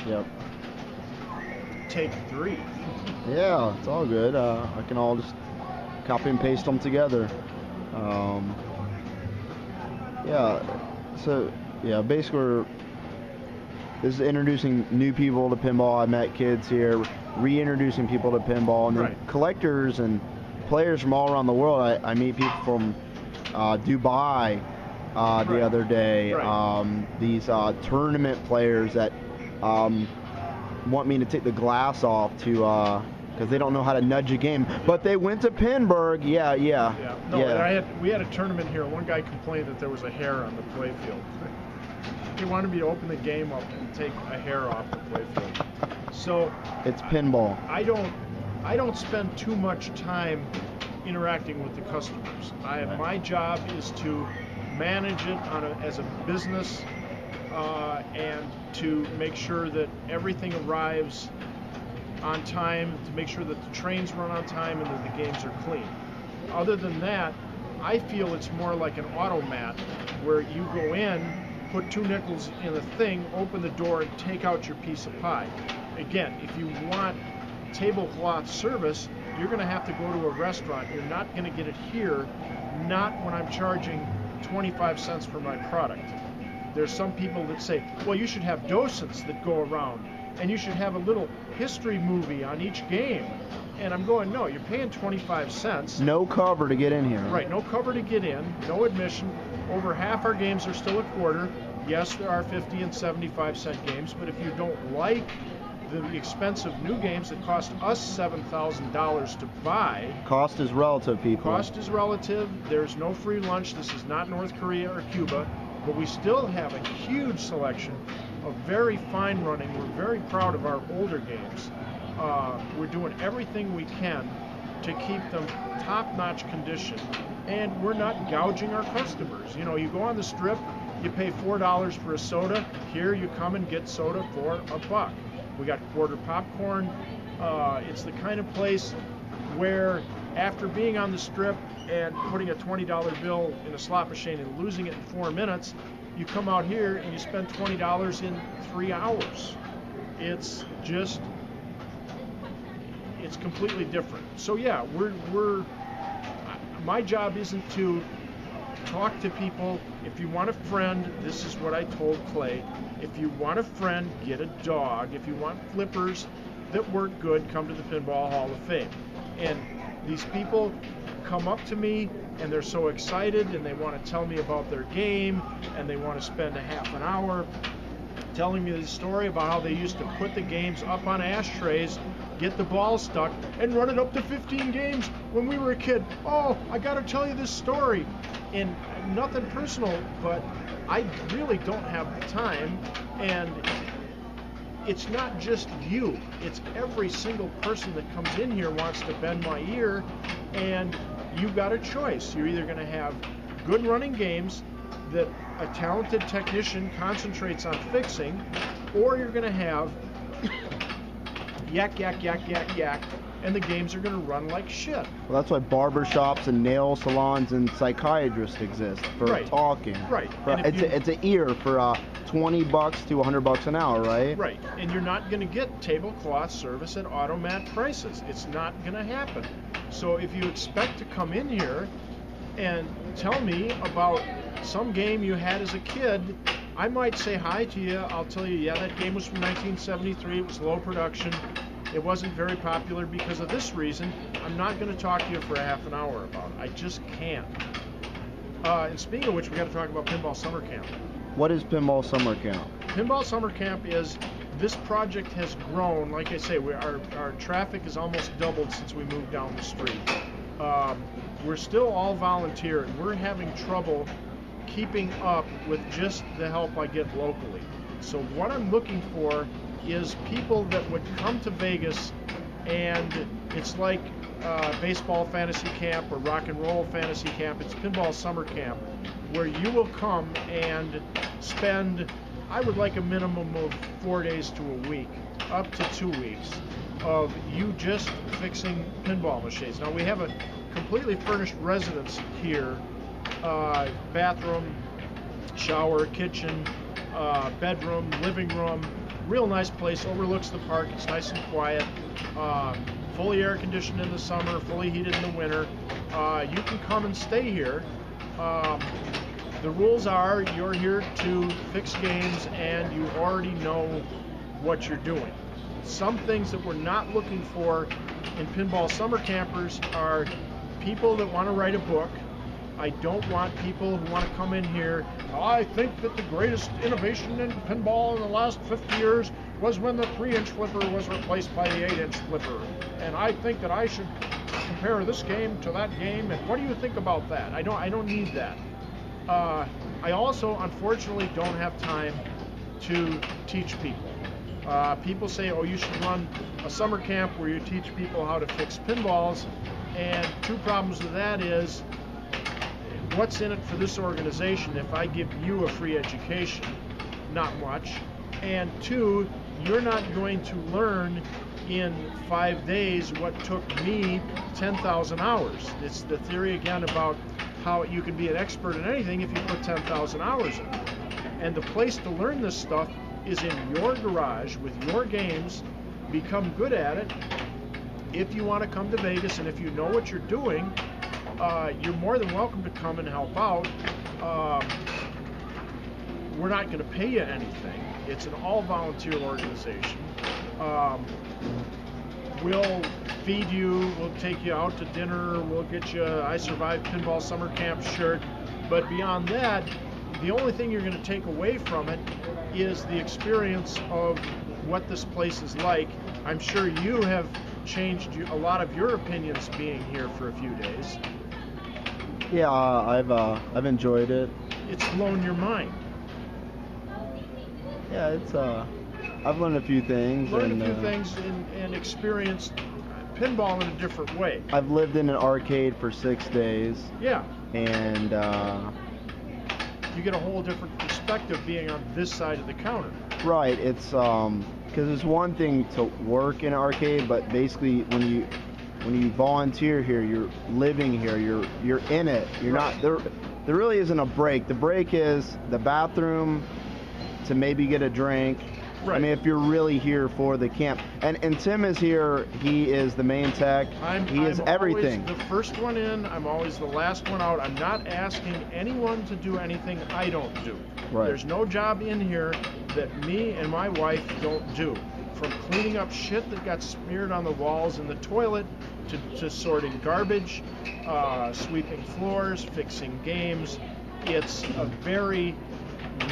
Yep. Take 3. Yeah, it's all good. I can all just copy and paste them together. Yeah. So yeah, basically, this is introducing new people to pinball. I met kids here, reintroducing people to pinball, and then collectors and players from all around the world. I meet people from Dubai the other day. These tournament players that want me to take the glass off to because they don't know how to nudge a game, but they went to Pinburg. We had a tournament here. One guy complained that there was a hair on the playfield. He wanted me to open the game up and take a hair off the playfield. So it's pinball. I don't spend too much time interacting with the customers. My job is to manage it as a business and to make sure that everything arrives on time, to make sure that the trains run on time and that the games are clean. Other than that, I feel it's more like an automat where you go in, put 2 nickels in a thing, open the door, and take out your piece of pie. Again, if you want tablecloth service, you're going to have to go to a restaurant. You're not going to get it here, not when I'm charging 25 cents for my product. There's some people that say, well, you should have docents that go around, and you should have a little history movie on each game. And I'm going, no, you're paying 25 cents. No cover to get in here. Right, no cover to get in, no admission. Over half our games are still a quarter. Yes, there are 50 and 75 cent games, but if you don't like the expensive new games that cost us $7,000 to buy. Cost is relative, people. Cost is relative. There's no free lunch. This is not North Korea or Cuba, but we still have a huge selection of very fine running. We're very proud of our older games. We're doing everything we can to keep them top-notch condition, and we're not gouging our customers. You know, you go on the strip, you pay $4 for a soda. Here you come and get soda for $1. We got quarter popcorn. It's the kind of place where after being on the strip and putting a $20 bill in a slot machine and losing it in 4 minutes, you come out here and you spend $20 in 3 hours. It's just, it's completely different. So yeah, my job isn't to talk to people. If you want a friend, this is what I told Clay. If you want a friend, get a dog. If you want flippers that work good, come to the Pinball Hall of Fame. And these people come up to me and they're so excited and they want to tell me about their game and they want to spend a half an hour telling me the story about how they used to put the games up on ashtrays, get the ball stuck, and run it up to 15 games when we were a kid. Oh, I got to tell you this story. And nothing personal, but I really don't have the time. And it's not just you. It's every single person that comes in here wants to bend my ear, and you've got a choice. You're either going to have good running games that a talented technician concentrates on fixing, or you're going to have yak, yak, yak, yak, yak, and the games are going to run like shit. Well, that's why barbershops and nail salons and psychiatrists exist, for talking. Right. It's an ear for $20 to $100 an hour, right? Right. And you're not going to get tablecloth service at automat prices. It's not going to happen. So if you expect to come in here and tell me about some game you had as a kid, I might say hi to you. I'll tell you, yeah, that game was from 1973. It was low production. It wasn't very popular because of this reason. I'm not going to talk to you for a half an hour about it. I just can't. And speaking of which, we got to talk about Pinball Summer Camp. What is Pinball Summer Camp? Pinball Summer Camp is, this project has grown. Like I say, our traffic has almost doubled since we moved down the street. We're still all volunteer, and we're having trouble keeping up with just the help I get locally. So what I'm looking for is people that would come to Vegas, and it's like baseball fantasy camp or rock and roll fantasy camp. It's Pinball Summer Camp, where you will come and spend, I would like a minimum of 4 days to a week, up to 2 weeks, of you just fixing pinball machines. Now we have a completely furnished residence here, bathroom, shower, kitchen, bedroom, living room, real nice place, overlooks the park. It's nice and quiet. Fully air conditioned in the summer, fully heated in the winter. You can come and stay here. The rules are you're here to fix games and you already know what you're doing. Some things that we're not looking for in pinball summer campers are people that want to write a book. I don't want people who want to come in here. I think that the greatest innovation in pinball in the last 50 years was when the 3-inch flipper was replaced by the 8-inch flipper. And I think that I should compare this game to that game. And what do you think about that? I don't need that. I also, unfortunately, don't have time to teach people. People say, oh, you should run a summer camp where you teach people how to fix pinballs. And two problems with that is, what's in it for this organization if I give you a free education? Not much. And two, you're not going to learn in 5 days what took me 10,000 hours. It's the theory again about how you can be an expert in anything if you put 10,000 hours in. And the place to learn this stuff is in your garage with your games. Become good at it. If you want to come to Vegas and if you know what you're doing, you're more than welcome to come and help out. We're not going to pay you anything. It's an all-volunteer organization. We'll feed you, we'll take you out to dinner, we'll get you a I Survived Pinball Summer Camp shirt. But beyond that, the only thing you're going to take away from it is the experience of what this place is like. I'm sure you have changed a lot of your opinions being here for a few days. Yeah, I've enjoyed it. It's blown your mind. Yeah, it's I've learned a few things. And experienced pinball in a different way. I've lived in an arcade for 6 days. Yeah. And you get a whole different perspective being on this side of the counter. Right. It's because it's one thing to work in an arcade, but basically when you volunteer here, you're living here. You're in it. You're not there. There really isn't a break. The break is the bathroom to maybe get a drink. Right. I mean, if you're really here for the camp. And Tim is here. He is the main tech. He is everything. I'm always the first one in. I'm always the last one out. I'm not asking anyone to do anything I don't do. Right. There's no job in here that me and my wife don't do. From cleaning up shit that got smeared on the walls in the toilet to sorting garbage, sweeping floors, fixing games. It's a very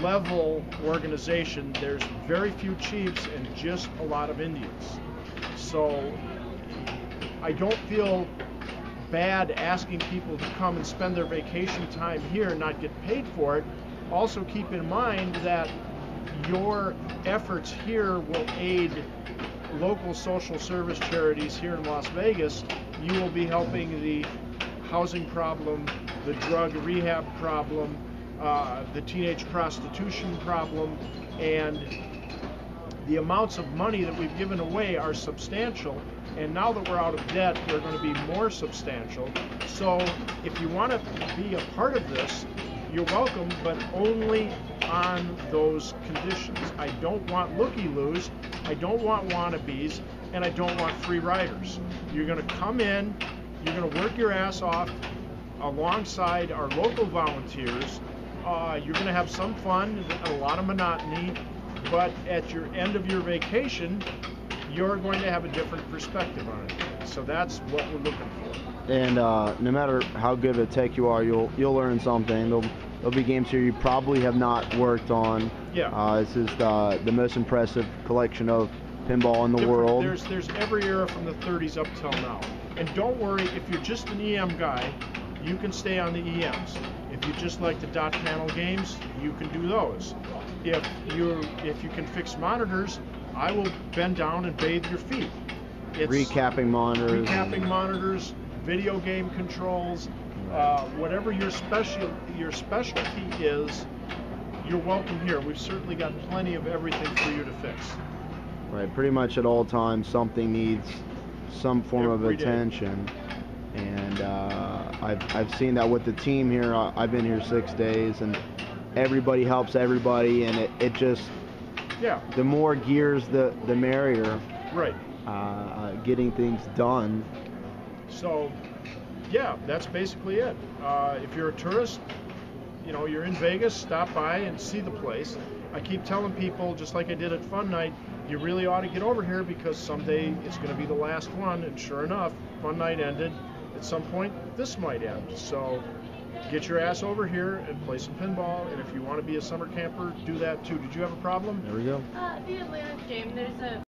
level organization. There's very few chiefs and just a lot of Indians. So I don't feel bad asking people to come and spend their vacation time here and not get paid for it. Also keep in mind that your efforts here will aid local social service charities here in Las Vegas. You will be helping the housing problem, the drug rehab problem, the teenage prostitution problem, and the amounts of money that we've given away are substantial, and now that we're out of debt, they're going to be more substantial. So if you want to be a part of this, you're welcome, but only on those conditions. I don't want looky-loos, I don't want wannabes, and I don't want free riders. You're going to come in, you're going to work your ass off alongside our local volunteers. You're going to have some fun, a lot of monotony, but at your end of your vacation, you're going to have a different perspective on it. So that's what we're looking for. And no matter how good of a tech you are, you'll learn something. There'll be games here you probably have not worked on. Yeah. This is the most impressive collection of pinball in the world. There's every era from the 30s up till now. And don't worry, if you're just an EM guy, you can stay on the EMs. If you just like the dot panel games, you can do those. If you can fix monitors, I will bend down and bathe your feet. It's recapping monitors, video game controls, whatever your specialty is, you're welcome here. We've certainly got plenty of everything for you to fix. Right, pretty much at all times something needs some form of attention. And I've seen that with the team here. I've been here 6 days, and everybody helps everybody, and it just Yeah. The more gears, the merrier. Right. Getting things done. So, yeah, that's basically it. If you're a tourist, you're in Vegas, stop by and see the place. I keep telling people, just like I did at Fun Night, you really ought to get over here because someday it's going to be the last one. And sure enough, Fun Night ended. At some point, this might end. So get your ass over here and play some pinball. And if you want to be a summer camper, do that too. Did you have a problem? There we go. The Atlantic game, there's a